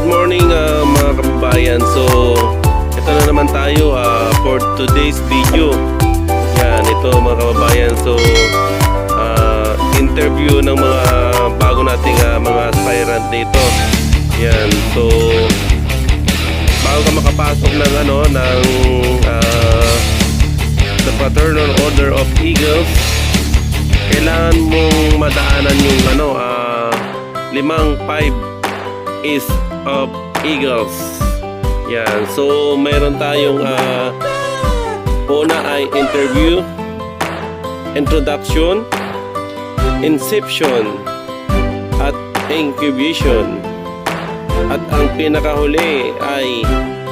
Good morning mga kababayan. So ito na naman tayo for today's video. Yan, ito mga kababayan. So interview ng mga bago nating mga aspirant dito. Yan, so bago ka makapasok ng the Fraternal Order of Eagles, kailangan mong madaanan yung 5 is of Eagles. Yan. So meron tayong una ay interview, introduction, inception, at incubation. At ang pinakahuli ay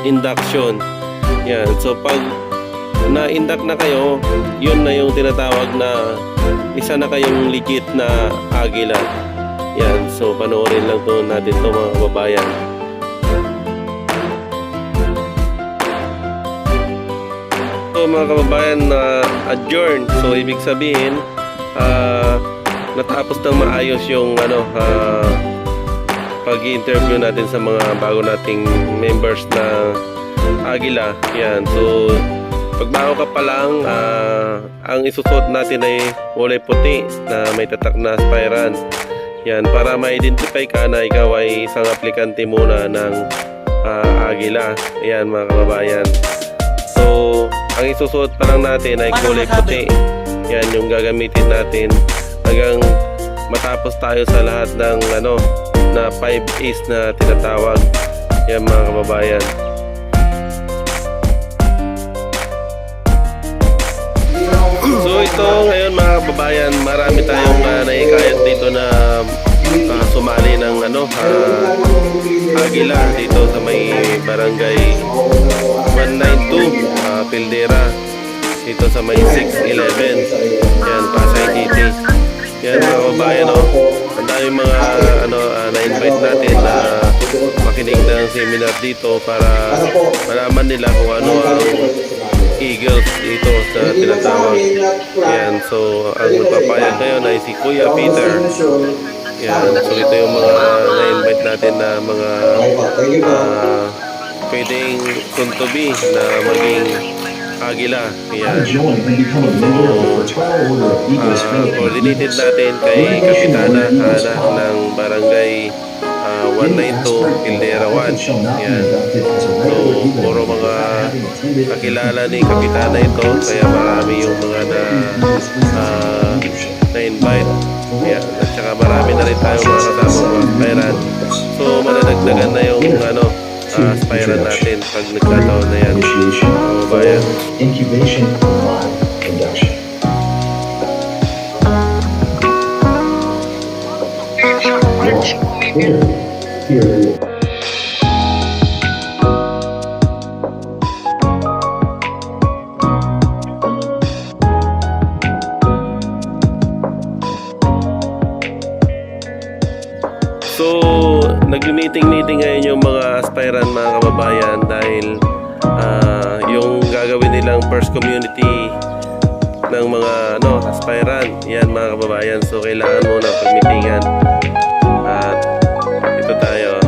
induction. Yan. So pag na-induct na kayo, yun na yung tinatawag na isa na kayong legit na agila. Yan, so panoorin lang to natin to mga kababayan. So mga kababayan, adjourn. So ibig sabihin natapos ng maayos yung pag-interview natin sa mga bago nating members na agila. Yan, so pagbago ka pa lang, ang isusot natin ay kulay puti na may tatak na aspirant. Yan, para ma-identify ka na ikaw ay isang aplikante muna ng agila. Ayan mga kababayan. So, ang isusuot pa lang natin ay kulay puti. Yan yung gagamitin natin hanggang matapos tayo sa lahat ng na 5 A's na tinatawag. Yan mga kababayan. So ito ngayon mga kababayan, marami tayong naikayat dito na sumali ng agila dito sa may barangay 192 Pildera, dito sa may 611. Yan, Pasay City. Yan mga kababayan, ang daming mga na-invite natin na makinig ng seminar dito para malaman nila kung ano ang Eagles dito sa tinatawag. Yan, so ang magpapayag ngayon ay si Kuya Peter. Yan, so ito yung mga na-invite natin na mga pwedeng kuntubi na maging agila. Yan, so coordinated natin kay Kapitana Hana ng barangay 192 Pildera 1. Yan, so puro mga kakilala ni Kapitana ito, kaya marami yung mga na-invite. Yan, at saka marami na rin tayong mga kasama mga aspirant. So manadagdagan na yung aspirant natin pag nagkataon na yan. Bayan. Incubation, induction. Here. So, nag-meeting ngayon yung mga aspirant mga kababayan dahil yung gagawin nilang first community ng mga aspirant. Yan mga kababayan. So, kailangan muna pag-meetingan. At ito tayo.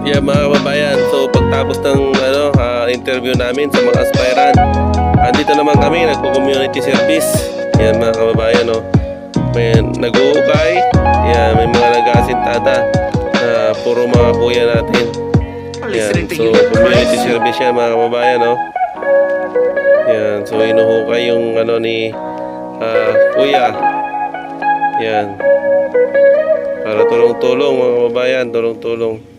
Yeah mga kababayan, so pagtapos ng interview namin sa mga aspirant. Andito naman kami, nagpo-community service. Yan mga kababayan, no? May nag-uukay, yan, may mga nag-aasintada na puro mga kuya natin. Yan, so community service yan mga kababayan, no? Yan, so inuhukay yung ano ni kuya. Yan. Para tulong-tulong mga kababayan, tulong-tulong.